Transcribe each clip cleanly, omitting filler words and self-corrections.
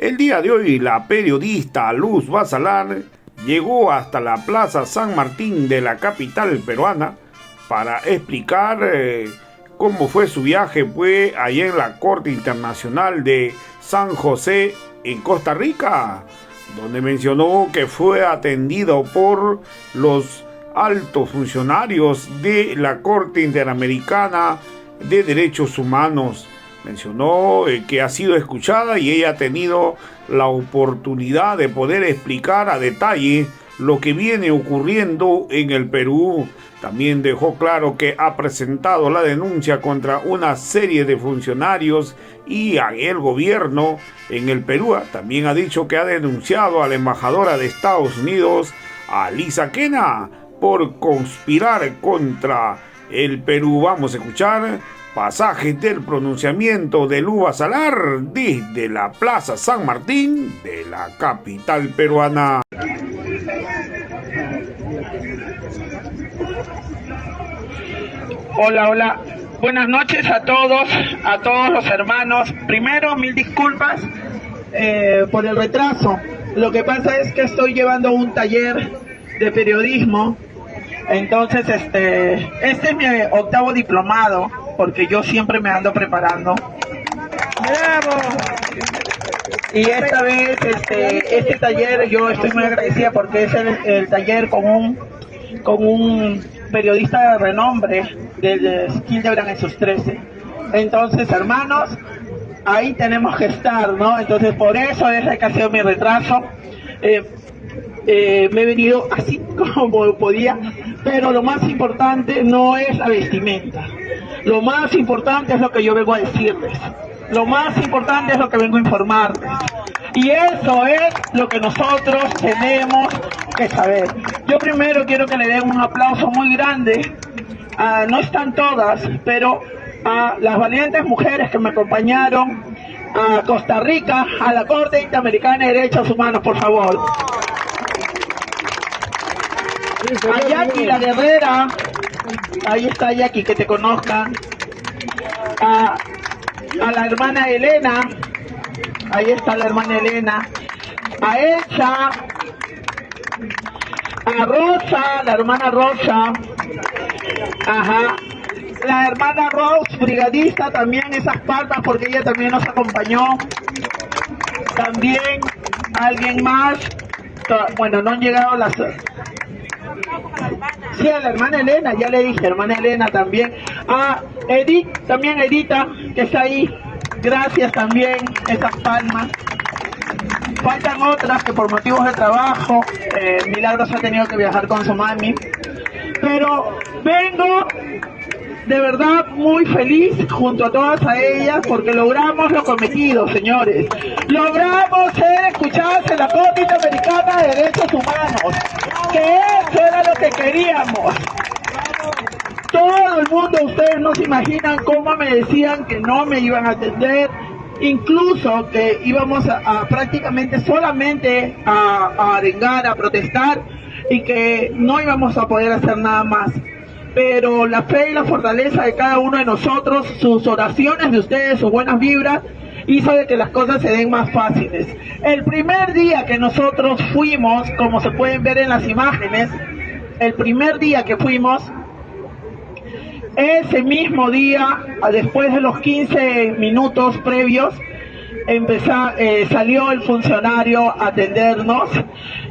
El día de hoy la periodista Luz Basalar llegó hasta la Plaza San Martín de la capital peruana para explicar cómo fue su viaje allá en la Corte Internacional de San José en Costa Rica, donde mencionó que fue atendido por los altos funcionarios de la Corte Interamericana de Derechos Humanos. Mencionó que ha sido escuchada y ella ha tenido la oportunidad de poder explicar a detalle lo que viene ocurriendo en el Perú. También dejó claro que ha presentado la denuncia contra una serie de funcionarios y el gobierno en el Perú. También ha dicho que ha denunciado a la embajadora de Estados Unidos, a Lisa Kena, por conspirar contra el Perú. Vamos a escuchar pasajes del pronunciamiento de Luz Basalar desde la Plaza San Martín de la capital peruana. Hola, buenas noches a todos los hermanos. Primero, mil disculpas por el retraso. Lo que pasa es que estoy llevando un taller de periodismo. Entonces, este es mi octavo diplomado, porque yo siempre me ando preparando. ¡Bravo! Y esta vez, este taller, yo estoy muy agradecida porque es el taller con un periodista de renombre del Hildebrand en sus 13. Entonces, hermanos, ahí tenemos que estar, ¿no? Entonces, por eso es que ha sido mi retraso. Me he venido así como podía, pero lo más importante no es la vestimenta. Lo más importante es lo que yo vengo a decirles. Lo más importante es lo que vengo a informarles. Y eso es lo que nosotros tenemos que saber. Yo primero quiero que le den un aplauso muy grande. No están todas, pero a las valientes mujeres que me acompañaron a Costa Rica, a la Corte Interamericana de Derechos Humanos, por favor. A Jackie la guerrera, ahí está Jackie, que te conozcan. A la hermana Elena, ahí está la hermana Elena. A Elsa, a Rosa, la hermana Rosa, ajá, la hermana Rose, brigadista, también esas palmas porque ella también nos acompañó. También alguien más, bueno, no han llegado las... Sí, a la hermana Elena, ya le dije, hermana Elena también. A Edith, también Edita, que está ahí. Gracias también, esas palmas. Faltan otras que por motivos de trabajo, Milagros ha tenido que viajar con su mami. Pero vengo de verdad muy feliz junto a todas a ellas porque logramos lo cometido, señores. Logramos ser escuchadas en la Corte Interamericana de Derechos Humanos, que eso era lo que queríamos. Todo el mundo, ustedes no se imaginan cómo me decían que no me iban a atender, incluso que íbamos a prácticamente solamente a arengar, a protestar y que no íbamos a poder hacer nada más. Pero la fe y la fortaleza de cada uno de nosotros, sus oraciones de ustedes, sus buenas vibras, hizo de que las cosas se den más fáciles. El primer día que nosotros fuimos, como se pueden ver en las imágenes, el primer día que fuimos, ese mismo día, después de los 15 minutos previos, salió el funcionario a atendernos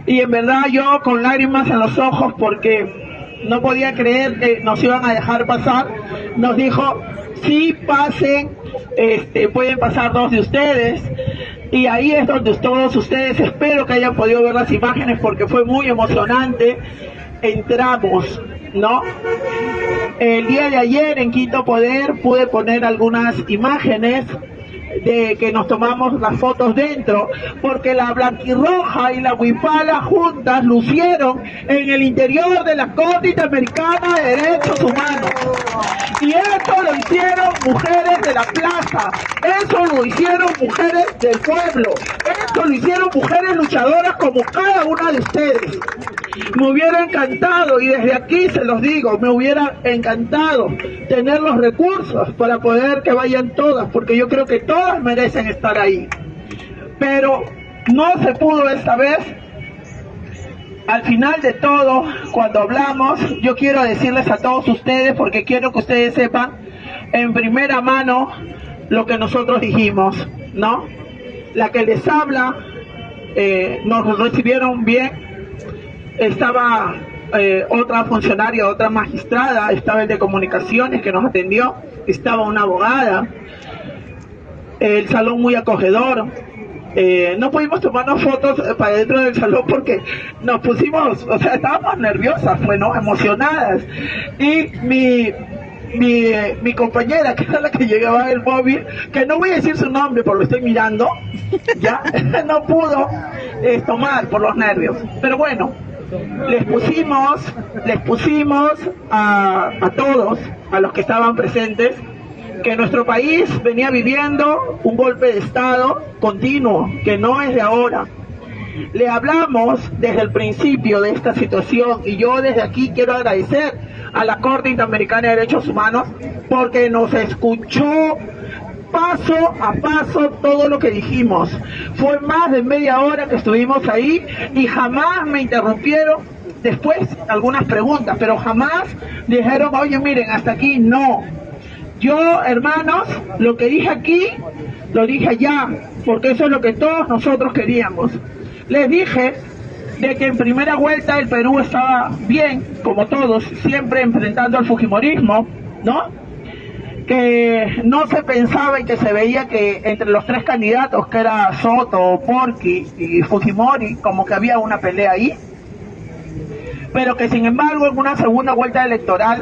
y en verdad yo con lágrimas en los ojos porque no podía creer que nos iban a dejar pasar. Nos dijo, sí, pasen, pueden pasar dos de ustedes. Y ahí es donde todos ustedes, espero que hayan podido ver las imágenes porque fue muy emocionante. Entramos, ¿no? El día de ayer en Quinto Poder pude poner algunas imágenes de que nos tomamos las fotos dentro, porque la blanquirroja y la huipala juntas lucieron en el interior de la Corte Interamericana de Derechos Humanos. Y eso lo hicieron mujeres de la plaza, eso lo hicieron mujeres del pueblo, eso lo hicieron mujeres luchadoras como cada una de ustedes. Me hubiera encantado, y desde aquí se los digo, me hubiera encantado tener los recursos para poder que vayan todas, porque yo creo que todas merecen estar ahí. pero no se pudo esta vez. Al final de todo, cuando hablamos, yo quiero decirles a todos ustedes, porque quiero que ustedes sepan en primera mano lo que nosotros dijimos, ¿no? La que les habla, nos recibieron bien, estaba otra funcionaria, otra magistrada, estaba el de comunicaciones que nos atendió, estaba una abogada, el salón muy acogedor. No pudimos tomarnos fotos para dentro del salón porque nos pusimos, o sea, estábamos nerviosas, bueno, emocionadas. Y mi compañera, que era la que llegaba el móvil, que no voy a decir su nombre porque lo estoy mirando, ya, no pudo tomar por los nervios. Pero bueno, les pusimos a todos, a los que estaban presentes, que nuestro país venía viviendo un golpe de Estado continuo, que no es de ahora. Le hablamos desde el principio de esta situación y yo desde aquí quiero agradecer a la Corte Interamericana de Derechos Humanos porque nos escuchó paso a paso todo lo que dijimos. Fue más de media hora que estuvimos ahí y jamás me interrumpieron. Después algunas preguntas, pero jamás dijeron, oye, miren, hasta aquí no. Yo, hermanos, lo que dije aquí, lo dije allá, porque eso es lo que todos nosotros queríamos. Les dije de que en primera vuelta el Perú estaba bien, como todos, siempre enfrentando al fujimorismo, ¿no? Que no se pensaba y que se veía que entre los tres candidatos, que era Soto, Porky y Fujimori, como que había una pelea ahí, pero que sin embargo en una segunda vuelta electoral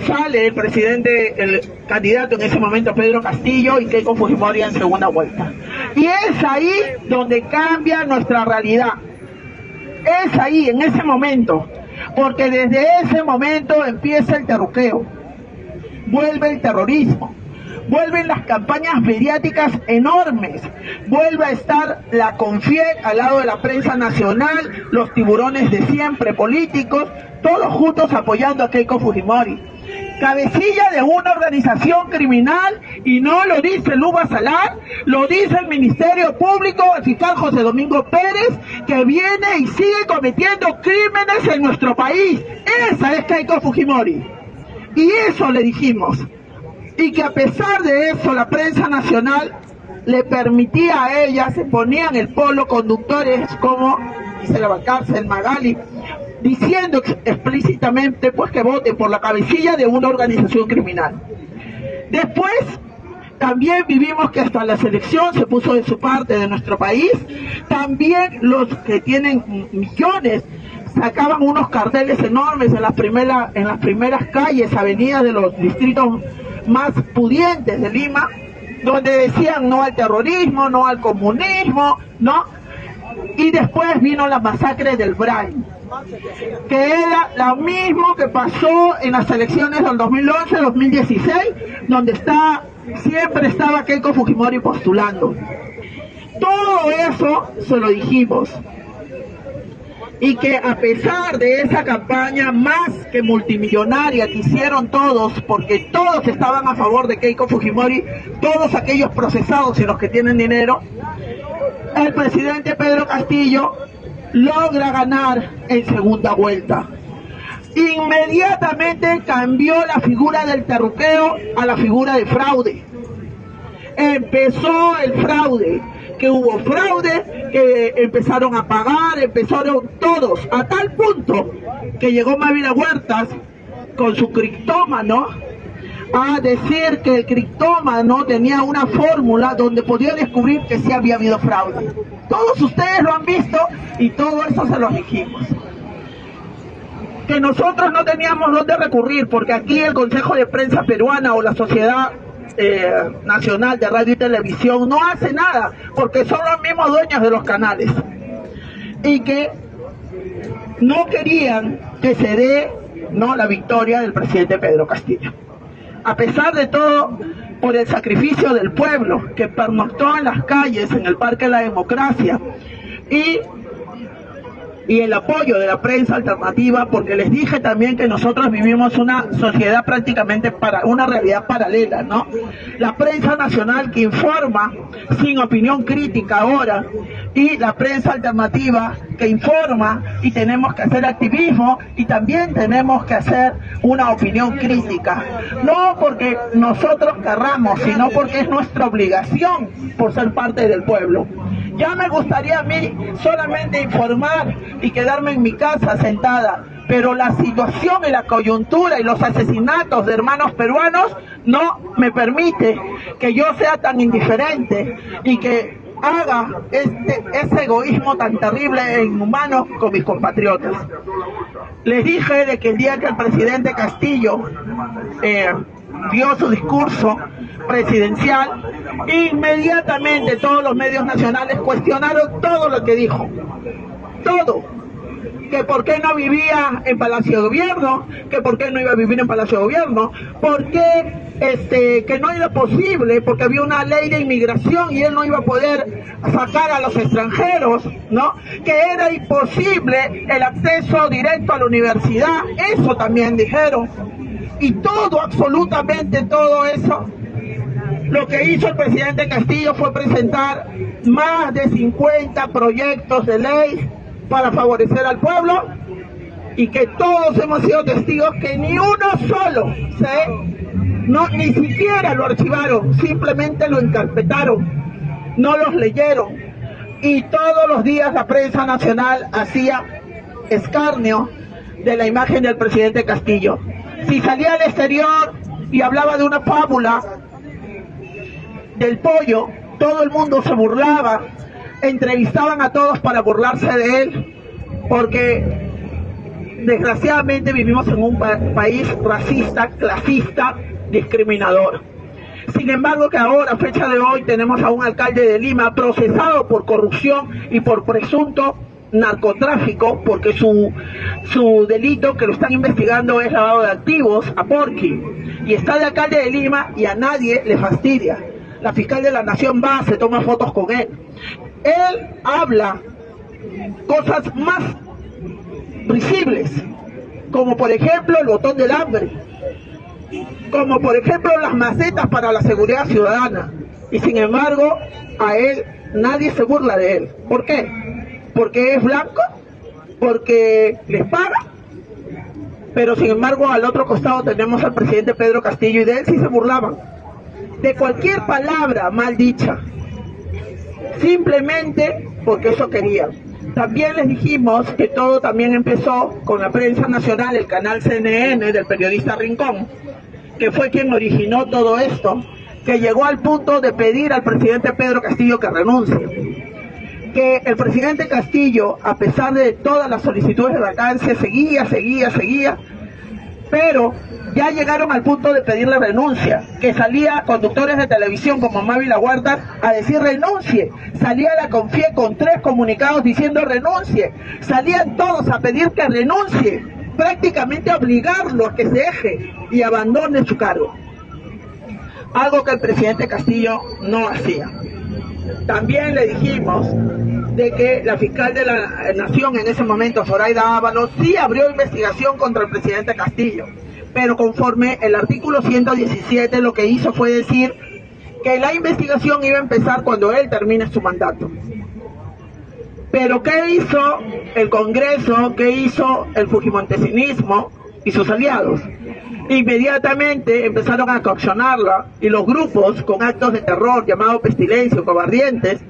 sale el presidente, el candidato en ese momento, Pedro Castillo, y Keiko Fujimori en segunda vuelta. Y es ahí donde cambia nuestra realidad. Es ahí, en ese momento. Porque desde ese momento empieza el terruqueo. Vuelve el terrorismo. Vuelven las campañas mediáticas enormes. Vuelve a estar la Confiec al lado de la prensa nacional, los tiburones de siempre políticos, todos juntos apoyando a Keiko Fujimori. Cabecilla de una organización criminal, y no lo dice Luba Salar, lo dice el Ministerio Público, el fiscal José Domingo Pérez, que viene y sigue cometiendo crímenes en nuestro país. Esa es Keiko Fujimori. Y eso le dijimos. Y que a pesar de eso, la prensa nacional le permitía a ella, se ponían el polo conductores como Gisela Valcárcel, Magali, diciendo explícitamente pues que voten por la cabecilla de una organización criminal. Después también vivimos que hasta la selección se puso de su parte de nuestro país. También los que tienen millones sacaban unos carteles enormes en las primeras calles, avenidas de los distritos más pudientes de Lima, donde decían no al terrorismo, no al comunismo, ¿no? Y después vino la masacre del Brain, que era lo mismo que pasó en las elecciones del 2011-2016, donde siempre estaba Keiko Fujimori postulando. Todo eso se lo dijimos. Y que a pesar de esa campaña más que multimillonaria que hicieron todos, porque todos estaban a favor de Keiko Fujimori, todos aquellos procesados y los que tienen dinero, el presidente Pedro Castillo logra ganar en segunda vuelta. Inmediatamente cambió la figura del terruqueo a la figura de fraude. Empezó el fraude, que hubo fraude, que empezaron a pagar, empezaron todos, a tal punto que llegó Mávila Huertas con su criptómano a decir que el criptómano tenía una fórmula donde podía descubrir que sí había habido fraude. Todos ustedes lo han visto y todo eso se lo dijimos. Que nosotros no teníamos dónde recurrir, porque aquí el Consejo de Prensa Peruana o la Sociedad Nacional de Radio y Televisión no hace nada, porque son los mismos dueños de los canales. Y que no querían que se dé la victoria del presidente Pedro Castillo. A pesar de todo, por el sacrificio del pueblo que pernoctó en las calles, en el Parque de la Democracia, y y el apoyo de la prensa alternativa, porque les dije también que nosotros vivimos una sociedad prácticamente para una realidad paralela, ¿no? La prensa nacional que informa sin opinión crítica ahora, y la prensa alternativa que informa, y tenemos que hacer activismo y también tenemos que hacer una opinión crítica, no porque nosotros querramos, sino porque es nuestra obligación por ser parte del pueblo. Ya me gustaría a mí solamente informar y quedarme en mi casa sentada, pero la situación y la coyuntura y los asesinatos de hermanos peruanos no me permite que yo sea tan indiferente y que haga ese egoísmo tan terrible e inhumano con mis compatriotas. Les dije de que el día que el presidente Castillo dio su discurso presidencial, inmediatamente todos los medios nacionales cuestionaron todo lo que dijo, todo, que por qué no vivía en Palacio de Gobierno, que por qué no iba a vivir en Palacio de Gobierno, por qué que no era posible, porque había una ley de inmigración y él no iba a poder sacar a los extranjeros, ¿no? Que era imposible el acceso directo a la universidad, eso también dijeron. Y todo, absolutamente todo eso, lo que hizo el presidente Castillo fue presentar más de 50 proyectos de ley para favorecer al pueblo, y que todos hemos sido testigos que ni uno solo, ni siquiera lo archivaron, simplemente lo encarpetaron, no los leyeron, y todos los días la prensa nacional hacía escarnio de la imagen del presidente Castillo. Si salía al exterior y hablaba de una fábula del pollo, todo el mundo se burlaba, entrevistaban a todos para burlarse de él, porque desgraciadamente vivimos en un país racista, clasista, discriminador. Sin embargo, que ahora, fecha de hoy, tenemos a un alcalde de Lima procesado por corrupción y por presunto narcotráfico, porque su delito que lo están investigando es lavado de activos a Porqui, y está de alcalde de Lima y a nadie le fastidia. La fiscal de la Nación va, se toma fotos con él. Él habla cosas más visibles, como por ejemplo el botón del hambre, como por ejemplo las macetas para la seguridad ciudadana, y sin embargo a él nadie se burla de él. ¿Por qué? Porque es blanco, porque les paga. Pero sin embargo al otro costado tenemos al presidente Pedro Castillo, y de él sí se burlaban, de cualquier palabra mal dicha, simplemente porque eso querían. También les dijimos que todo también empezó con la prensa nacional, el canal CNN del periodista Rincón, que fue quien originó todo esto, que llegó al punto de pedir al presidente Pedro Castillo que renuncie. Que el presidente Castillo, a pesar de todas las solicitudes de vacancia, seguía, pero ya llegaron al punto de pedirle renuncia, que salía conductores de televisión como Mávila Huerta a decir renuncie, salía la CONFIE con 3 comunicados diciendo renuncie, salían todos a pedir que renuncie, prácticamente a obligarlo a que se deje y abandone su cargo, algo que el presidente Castillo no hacía. También le dijimos de que la fiscal de la Nación en ese momento, Zoraida Ábalos, sí abrió investigación contra el presidente Castillo, pero conforme el artículo 117 lo que hizo fue decir que la investigación iba a empezar cuando él termine su mandato. Pero ¿qué hizo el Congreso? ¿Qué hizo el fujimontesinismo y sus aliados? Inmediatamente empezaron a coaccionarla, y los grupos con actos de terror llamados pestilencia o cobardientes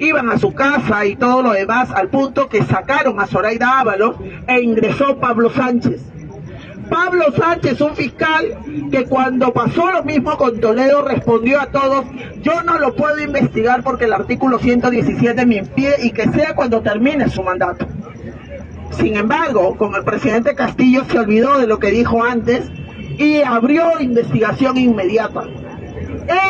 iban a su casa y todo lo demás, al punto que sacaron a Zoraida Ábalos e ingresó Pablo Sánchez. Pablo Sánchez, un fiscal que cuando pasó lo mismo con Toledo respondió a todos: yo no lo puedo investigar porque el artículo 117 me impide, y que sea cuando termine su mandato. Sin embargo, con el presidente Castillo se olvidó de lo que dijo antes y abrió investigación inmediata.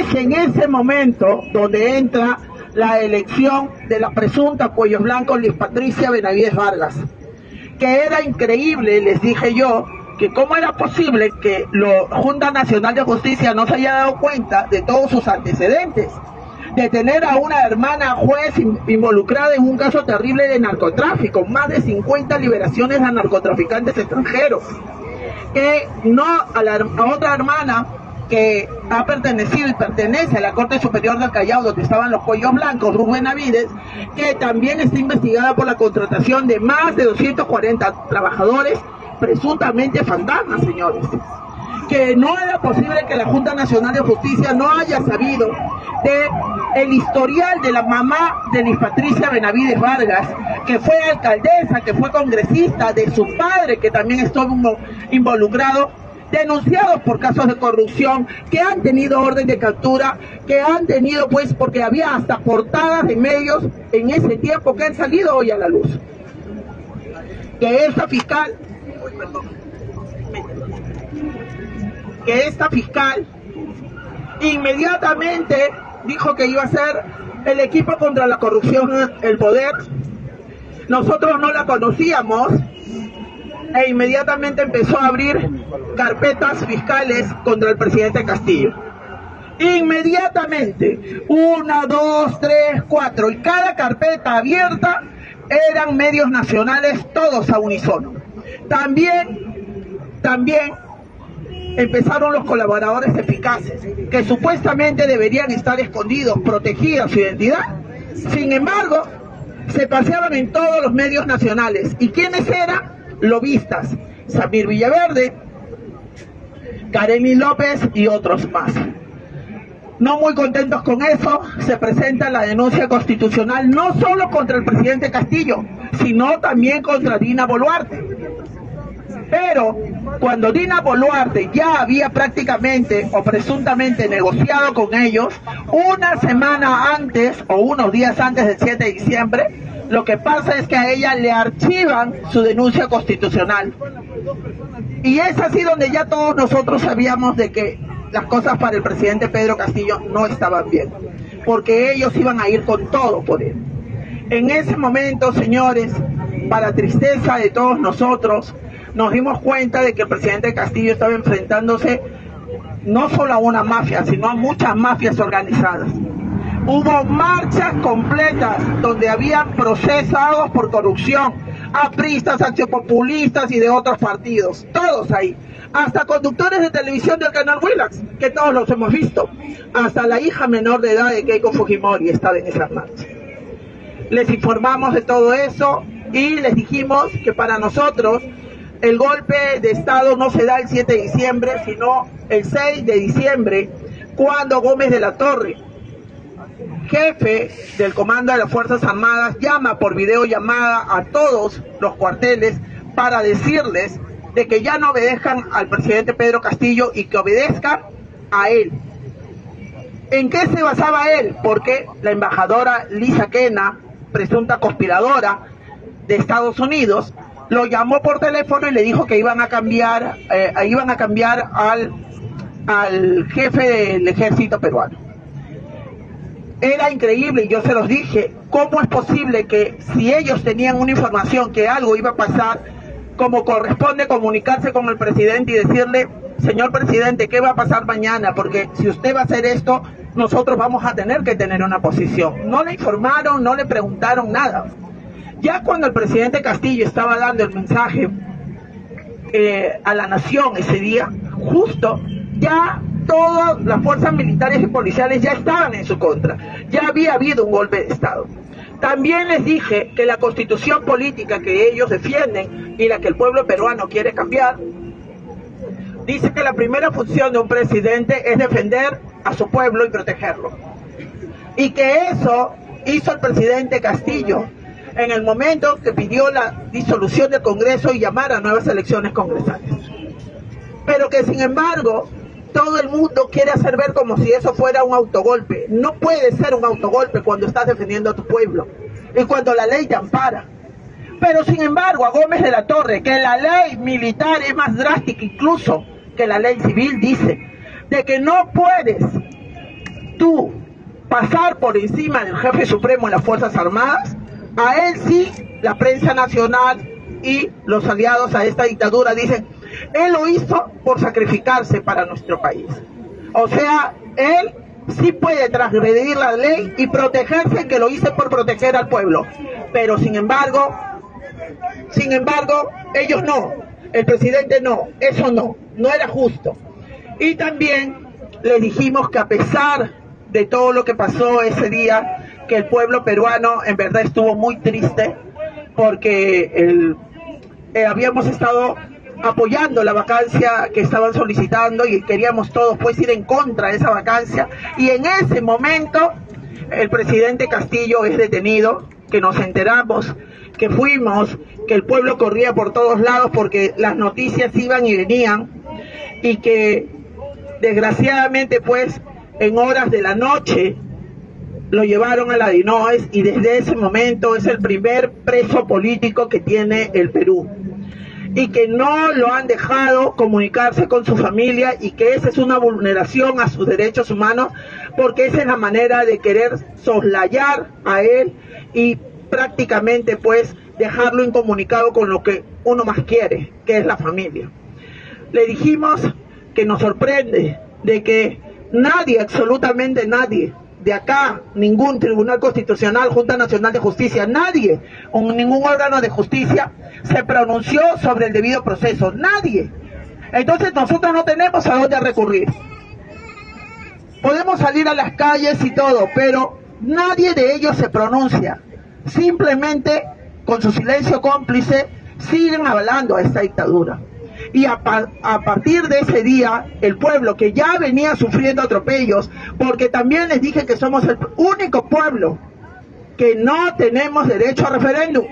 Es en ese momento donde entra la elección de la presunta cuellos blancos Liz Patricia Benavides Vargas, que era increíble, les dije yo, que cómo era posible que la Junta Nacional de Justicia no se haya dado cuenta de todos sus antecedentes, tener a una hermana juez involucrada en un caso terrible de narcotráfico, más de 50 liberaciones a narcotraficantes extranjeros, que no a otra hermana que ha pertenecido y pertenece a la Corte Superior del Callao, donde estaban los cuellos blancos, Ruth Benavides, que también está investigada por la contratación de más de 240 trabajadores, presuntamente fantasmas, señores. Que no era posible que la Junta Nacional de Justicia no haya sabido de el historial de la mamá de Liz Patricia Benavides Vargas, que fue alcaldesa, que fue congresista, de su padre, que también estuvo involucrado, denunciados por casos de corrupción, que han tenido orden de captura, que han tenido, pues, porque había hasta portadas de medios en ese tiempo que han salido hoy a la luz. Que esta fiscal inmediatamente dijo que iba a ser el equipo contra la corrupción, el poder. Nosotros no la conocíamos e inmediatamente empezó a abrir carpetas fiscales contra el presidente Castillo. Inmediatamente, 1, 2, 3, 4, y cada carpeta abierta eran medios nacionales, todos a unísono. También empezaron los colaboradores eficaces, que supuestamente deberían estar escondidos, protegida su identidad. Sin embargo, se paseaban en todos los medios nacionales. ¿Y quiénes eran? Lobistas, Samir Villaverde, Kareli López y otros más. No muy contentos con eso, se presenta la denuncia constitucional no solo contra el presidente Castillo, sino también contra Dina Boluarte. Pero cuando Dina Boluarte ya había prácticamente o presuntamente negociado con ellos, una semana antes o unos días antes del 7 de diciembre, lo que pasa es que a ella le archivan su denuncia constitucional. Y es así donde ya todos nosotros sabíamos de que las cosas para el presidente Pedro Castillo no estaban bien, porque ellos iban a ir con todo por él. En ese momento, señores, para tristeza de todos nosotros, nos dimos cuenta de que el presidente Castillo estaba enfrentándose no solo a una mafia, sino a muchas mafias organizadas. Hubo marchas completas donde habían procesados por corrupción, apristas, antipopulistas y de otros partidos, todos ahí. Hasta conductores de televisión del canal Willax, que todos los hemos visto. Hasta la hija menor de edad de Keiko Fujimori estaba en esas marchas. Les informamos de todo eso y les dijimos que para nosotros el golpe de Estado no se da el 7 de diciembre, sino el 6 de diciembre, cuando Gómez de la Torre, jefe del Comando de las Fuerzas Armadas, llama por videollamada a todos los cuarteles para decirles de que ya no obedezcan al presidente Pedro Castillo y que obedezcan a él. ¿En qué se basaba él? Porque la embajadora Lisa Kena, presunta conspiradora de Estados Unidos, lo llamó por teléfono y le dijo que iban a cambiar al jefe del ejército peruano. Era increíble, y yo se los dije, ¿cómo es posible que si ellos tenían una información que algo iba a pasar, como corresponde comunicarse con el presidente y decirle, señor presidente, ¿qué va a pasar mañana? Porque si usted va a hacer esto, nosotros vamos a tener que tener una posición. No le informaron, no le preguntaron nada. Ya cuando el presidente Castillo estaba dando el mensaje a la nación ese día, justo, ya todas las fuerzas militares y policiales ya estaban en su contra. Ya había habido un golpe de Estado. También les dije que la constitución política que ellos defienden y la que el pueblo peruano quiere cambiar, dice que la primera función de un presidente es defender a su pueblo y protegerlo. Y que eso hizo el presidente Castillo en el momento que pidió la disolución del Congreso y llamar a nuevas elecciones congresales. Pero que sin embargo, todo el mundo quiere hacer ver como si eso fuera un autogolpe. No puede ser un autogolpe cuando estás defendiendo a tu pueblo y cuando la ley te ampara. Pero sin embargo, a Gómez de la Torre, que la ley militar es más drástica incluso que la ley civil, dice de que no puedes tú pasar por encima del jefe supremo de las Fuerzas Armadas. A él sí, la prensa nacional y los aliados a esta dictadura dicen, él lo hizo por sacrificarse para nuestro país. O sea, él sí puede transgredir la ley y protegerse, que lo hice por proteger al pueblo. Pero sin embargo, ellos no, el presidente no, eso no era justo. Y también le dijimos que a pesar de todo lo que pasó ese día, que el pueblo peruano en verdad estuvo muy triste, porque habíamos estado apoyando la vacancia que estaban solicitando y queríamos todos pues ir en contra de esa vacancia, y en ese momento el presidente Castillo es detenido, que nos enteramos, que fuimos, que el pueblo corría por todos lados porque las noticias iban y venían, y que desgraciadamente pues en horas de la noche lo llevaron a la Dinoes, y desde ese momento es el primer preso político que tiene el Perú, y que no lo han dejado comunicarse con su familia, y que esa es una vulneración a sus derechos humanos, porque esa es la manera de querer soslayar a él y prácticamente pues dejarlo incomunicado con lo que uno más quiere, que es la familia. Le dijimos que nos sorprende de que nadie, absolutamente nadie, de acá, ningún Tribunal Constitucional, Junta Nacional de Justicia, nadie, o ningún órgano de justicia se pronunció sobre el debido proceso, nadie. Entonces nosotros no tenemos a dónde recurrir. Podemos salir a las calles y todo, pero nadie de ellos se pronuncia. Simplemente, con su silencio cómplice, siguen avalando a esta dictadura. Y a partir de ese día, el pueblo que ya venía sufriendo atropellos, porque también les dije que somos el único pueblo que no tenemos derecho a referéndum,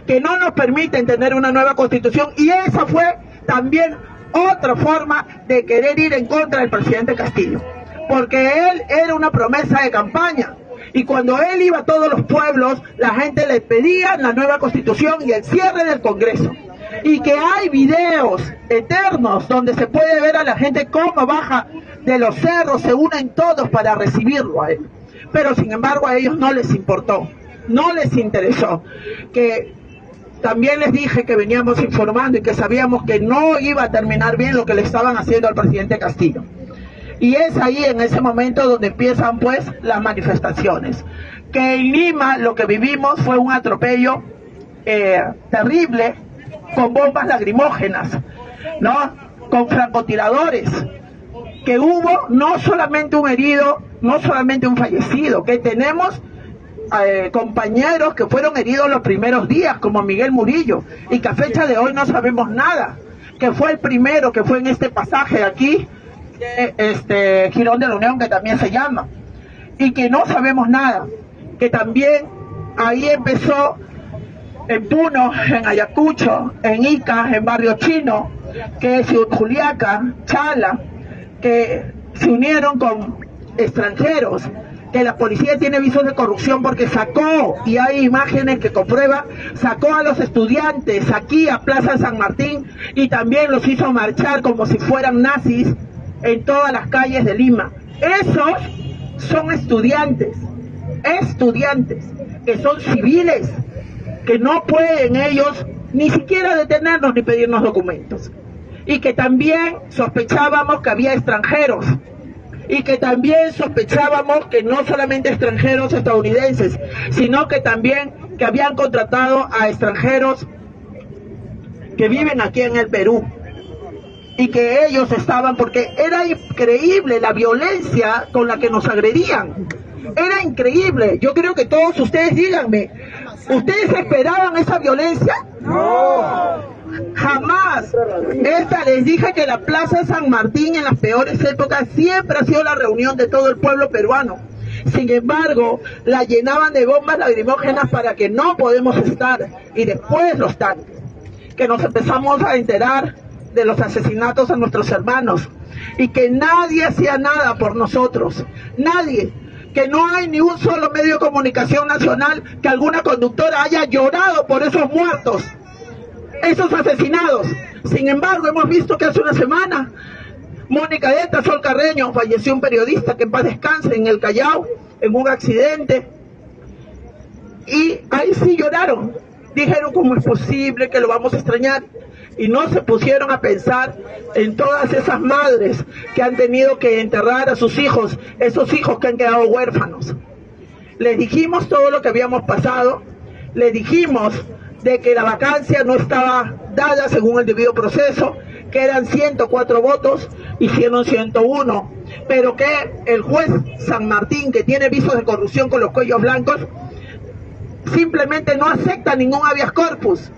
que no nos permiten tener una nueva constitución, y esa fue también otra forma de querer ir en contra del presidente Castillo, porque él era una promesa de campaña. Y cuando él iba a todos los pueblos, la gente le pedía la nueva constitución y el cierre del Congreso. Y que hay videos eternos donde se puede ver a la gente cómo baja de los cerros, se unen todos para recibirlo a él. Pero sin embargo a ellos no les importó, no les interesó. Que también les dije que veníamos informando y que sabíamos que no iba a terminar bien lo que le estaban haciendo al presidente Castillo. Y es ahí, en ese momento, donde empiezan pues las manifestaciones. Que en Lima lo que vivimos fue un atropello terrible, con bombas lacrimógenas, ¿no? Con francotiradores, que hubo no solamente un herido, no solamente un fallecido, que tenemos compañeros que fueron heridos los primeros días, como Miguel Murillo, y que a fecha de hoy no sabemos nada, que fue el primero, que fue en este pasaje aquí, Girón de la Unión, que también se llama, y que no sabemos nada, que también ahí empezó en Puno, en Ayacucho, en Ica, en Barrio Chino, que es Juliaca, Chala, que se unieron con extranjeros, que la policía tiene visos de corrupción porque sacó, y hay imágenes que comprueban, sacó a los estudiantes aquí a Plaza San Martín y también los hizo marchar como si fueran nazis en todas las calles de Lima. Esos son estudiantes, que son civiles, que no pueden ellos ni siquiera detenernos ni pedirnos documentos. Y que también sospechábamos que había extranjeros, y que también sospechábamos que no solamente extranjeros estadounidenses, sino que también que habían contratado a extranjeros que viven aquí en el Perú, y que ellos estaban, porque era increíble la violencia con la que nos agredían, era increíble. Yo creo que todos ustedes, díganme, ¿ustedes esperaban esa violencia? No, jamás. Les dije que la Plaza San Martín en las peores épocas siempre ha sido la reunión de todo el pueblo peruano. Sin embargo, la llenaban de bombas lacrimógenas para que no podemos estar, y después los tanques, que nos empezamos a enterar de los asesinatos a nuestros hermanos, y que nadie hacía nada por nosotros, nadie, que no hay ni un solo medio de comunicación nacional que alguna conductora haya llorado por esos muertos, esos asesinados. Sin embargo, hemos visto que hace una semana Mónica Deta Sol Carreño, falleció un periodista, que en paz descanse, en el Callao, en un accidente, y ahí sí lloraron, dijeron cómo es posible, que lo vamos a extrañar. y no se pusieron a pensar en todas esas madres que han tenido que enterrar a sus hijos, esos hijos que han quedado huérfanos. Les dijimos todo lo que habíamos pasado, les dijimos de que la vacancia no estaba dada según el debido proceso, que eran 104 votos, hicieron 101, pero que el juez San Martín, que tiene visos de corrupción con los cuellos blancos, simplemente no acepta ningún habeas corpus,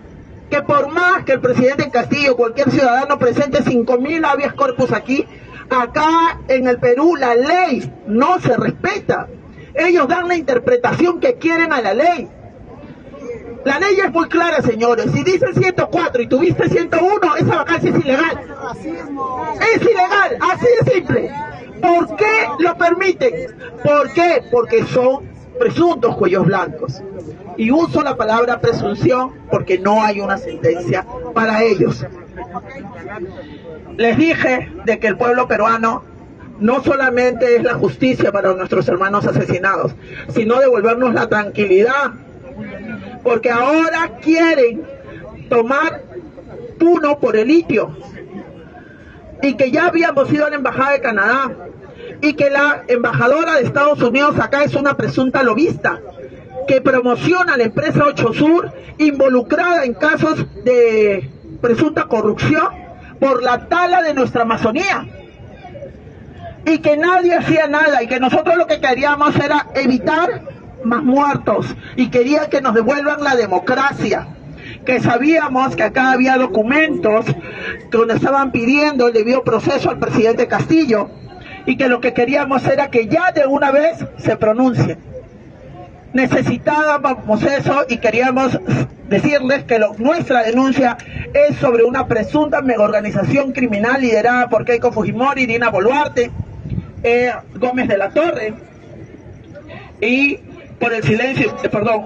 que por más que el presidente Castillo, cualquier ciudadano presente 5.000 habeas corpus aquí, acá en el Perú la ley no se respeta. Ellos dan la interpretación que quieren a la ley. La ley es muy clara, señores. Si dicen 104 y tuviste 101, esa vacancia es ilegal. Es ilegal, así de simple. ¿Por qué lo permiten? ¿Por qué? Porque son presuntos cuellos blancos. Y uso la palabra presunción porque no hay una sentencia para ellos. Les dije de que el pueblo peruano no solamente es la justicia para nuestros hermanos asesinados, sino devolvernos la tranquilidad. Porque ahora quieren tomar Puno por el litio, y que ya habíamos ido a la embajada de Canadá, y que la embajadora de Estados Unidos acá es una presunta lobista que promociona a la empresa 8 Sur involucrada en casos de presunta corrupción por la tala de nuestra Amazonía, y que nadie hacía nada, y que nosotros lo que queríamos era evitar más muertos y querían que nos devuelvan la democracia, que sabíamos que acá había documentos donde estaban pidiendo el debido proceso al presidente Castillo, y que lo que queríamos era que ya de una vez se pronuncie. Necesitábamos eso y queríamos decirles que nuestra denuncia es sobre una presunta megaorganización criminal liderada por Keiko Fujimori, Dina Boluarte, Gómez de la Torre y por el silencio,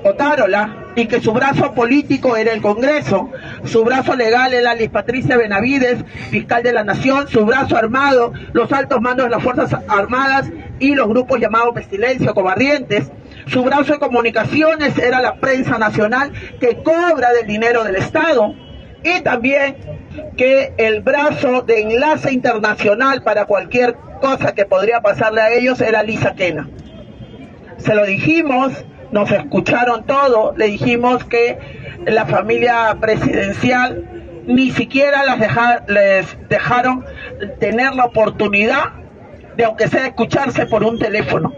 Otárola, y que su brazo político era el Congreso, su brazo legal era Liz Patricia Benavides, fiscal de la Nación, su brazo armado, los altos mandos de las Fuerzas Armadas y los grupos llamados Pestilencia o Cobarrientes, su brazo de comunicaciones era la prensa nacional que cobra del dinero del Estado, y también que el brazo de enlace internacional para cualquier cosa que podría pasarle a ellos era Lisa Quena. Se lo dijimos, nos escucharon todo, le dijimos que la familia presidencial ni siquiera les dejaron tener la oportunidad de, aunque sea, escucharse por un teléfono,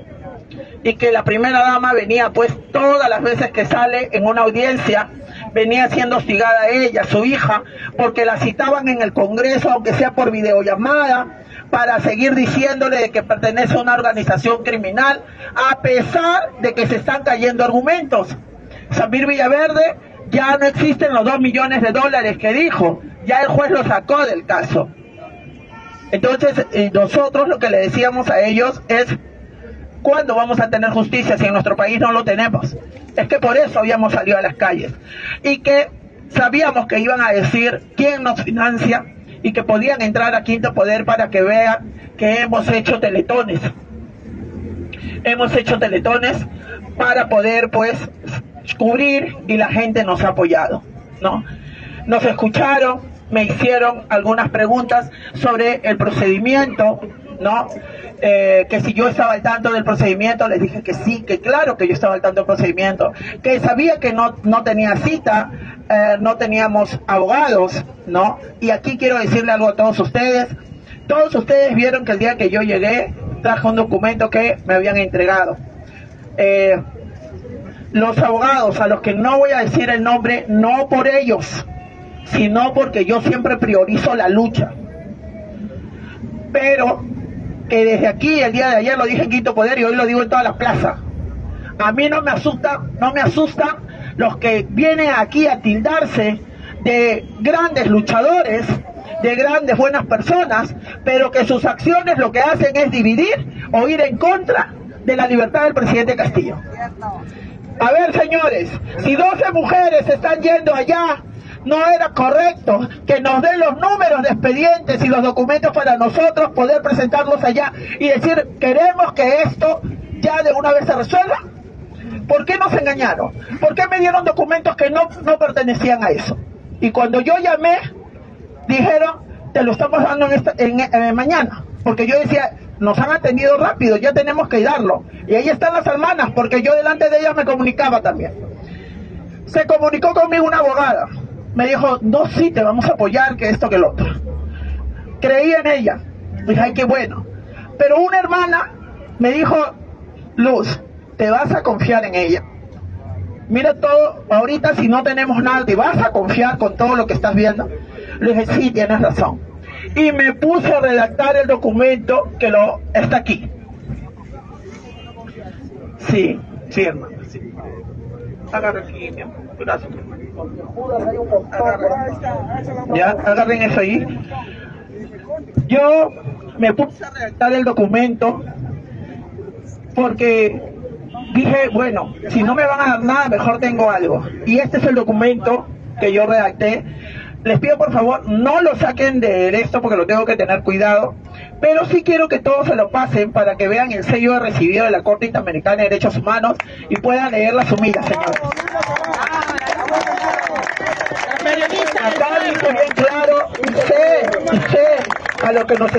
y que la primera dama venía pues todas las veces que sale en una audiencia, venía siendo hostigada ella, su hija, porque la citaban en el Congreso, aunque sea por videollamada, para seguir diciéndole de que pertenece a una organización criminal, a pesar de que se están cayendo argumentos. Samir Villaverde ya no existen los $2 millones que dijo, ya el juez lo sacó del caso. Entonces, nosotros lo que le decíamos a ellos es, ¿cuándo vamos a tener justicia si en nuestro país no lo tenemos? Es que por eso habíamos salido a las calles, y que sabíamos que iban a decir quién nos financia, y que podían entrar a Quinto Poder para que vean que hemos hecho teletones. Hemos hecho teletones para poder pues cubrir, y la gente nos ha apoyado, ¿no? Nos escucharon, me hicieron algunas preguntas sobre el procedimiento, ¿no? Que si yo estaba al tanto del procedimiento, les dije que sí, que claro que yo estaba al tanto del procedimiento, que sabía que no tenía cita, no teníamos abogados, ¿no? Y aquí quiero decirle algo a todos ustedes vieron que el día que yo llegué, traje un documento que me habían entregado. Los abogados, a los que no voy a decir el nombre, no por ellos, sino porque yo siempre priorizo la lucha, pero que desde aquí, el día de ayer lo dije en Quinto Poder y hoy lo digo en todas las plazas, a mí no me asustan los que vienen aquí a tildarse de grandes luchadores, de grandes buenas personas, pero que sus acciones lo que hacen es dividir o ir en contra de la libertad del presidente Castillo. A ver, señores, si 12 mujeres están yendo allá, no era correcto que nos den los números de expedientes y los documentos para nosotros poder presentarlos allá y decir, queremos que esto ya de una vez se resuelva. ¿Por qué nos engañaron? ¿Por qué me dieron documentos que no pertenecían a eso? Y cuando yo llamé, dijeron, te lo estamos dando mañana, porque yo decía, nos han atendido rápido, ya tenemos que darlo. Y ahí están las hermanas, porque yo delante de ellas me comunicaba también. Se comunicó conmigo una abogada, me dijo, no, sí, te vamos a apoyar, que esto, que lo otro. Creí en ella, dije, ay, qué bueno. Pero una hermana me dijo, Luz, te vas a confiar en ella. Mira todo, ahorita si no tenemos nada, ¿te vas a confiar con todo lo que estás viendo? Le dije, sí, tienes razón. Y me puse a redactar el documento que está aquí. Sí, hermano, sí. Agarren aquí, mi amor. Gracias. Ya, agarren eso ahí. Yo me puse a redactar el documento porque dije, bueno, si no me van a dar nada, mejor tengo algo. Y este es el documento que yo redacté. Les pido por favor, no lo saquen de esto porque lo tengo que tener cuidado, pero sí quiero que todos se lo pasen para que vean el sello de recibido de la Corte Interamericana de Derechos Humanos y puedan leer las humillas, señores. Acá dice bien claro, sé a lo que nos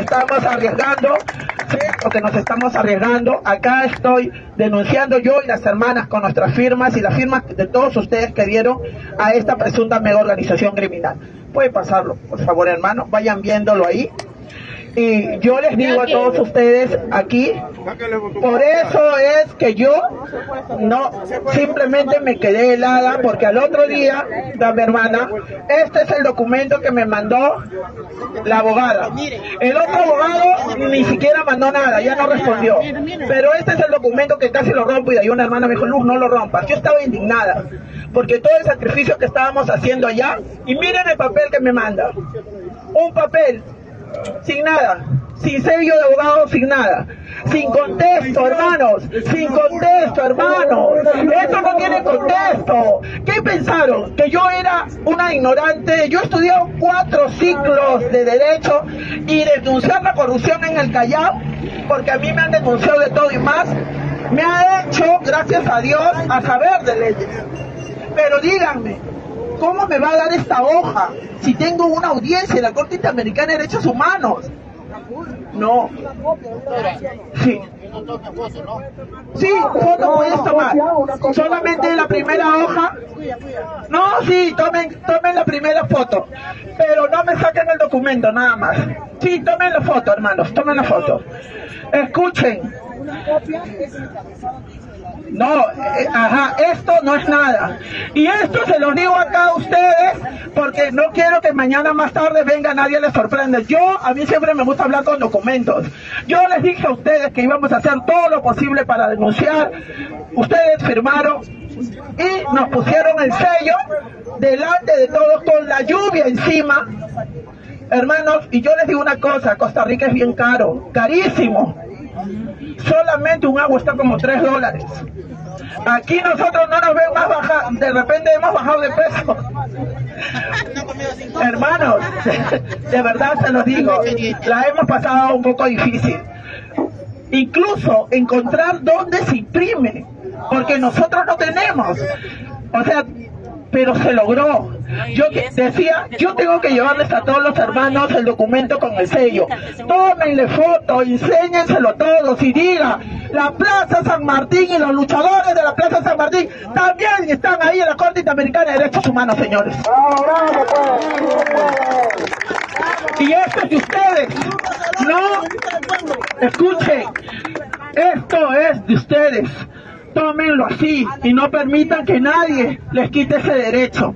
estamos arriesgando, acá estoy denunciando yo y las hermanas con nuestras firmas y las firmas de todos ustedes que dieron a esta presunta mega organización criminal. Puede pasarlo, por favor, hermano, vayan viéndolo ahí. Y yo les digo a todos ustedes aquí, por eso es que yo no simplemente me quedé helada, porque al otro día, mi hermana, este es el documento que me mandó la abogada. El otro abogado ni siquiera mandó nada, ya no respondió. Pero este es el documento que casi lo rompo y de ahí una hermana me dijo, Luz, no lo rompas. Yo estaba indignada, porque todo el sacrificio que estábamos haciendo allá, y miren el papel que me manda. Un papel sin nada, sin sello de abogado, sin nada, sin contexto, hermanos, sin contexto, hermanos. Esto no tiene contexto. ¿Qué pensaron? ¿Que yo era una ignorante? Yo he estudiado 4 ciclos de derecho y denunciar la corrupción en el Callao, porque a mí me han denunciado de todo y más, me ha hecho, gracias a Dios, a saber de leyes. Pero díganme, ¿cómo me va a dar esta hoja si tengo una audiencia en la Corte Interamericana de Derechos Humanos? No. Sí. Sí, foto puedes tomar. Solamente la primera hoja. No, sí, tomen la primera foto. Pero no me saquen el documento, nada más. Sí, tomen la foto, hermanos, tomen la foto. Escuchen. No, esto no es nada. Y esto se lo digo acá a ustedes porque no quiero que mañana más tarde venga nadie les sorprenda. A mí siempre me gusta hablar con documentos. Yo les dije a ustedes que íbamos a hacer todo lo posible para denunciar. Ustedes firmaron y nos pusieron el sello delante de todos con la lluvia encima. Hermanos, y yo les digo una cosa, Costa Rica es bien caro, carísimo. Solamente un agua está como $3. Aquí nosotros no nos ven más bajar, de repente hemos bajado de peso. Hermanos, de verdad se los digo, la hemos pasado un poco difícil. Incluso encontrar dónde se imprime, porque nosotros no tenemos. O sea, pero se logró. Yo decía, yo tengo que llevarles a todos los hermanos el documento con el sello. Tómenle foto, enséñenselo a todos y diga, la Plaza San Martín y los luchadores de la Plaza San Martín también están ahí en la Corte Interamericana de Derechos Humanos, señores. Y esto es de ustedes. No, escuchen, esto es de ustedes. Tómenlo así y no permitan que nadie les quite ese derecho.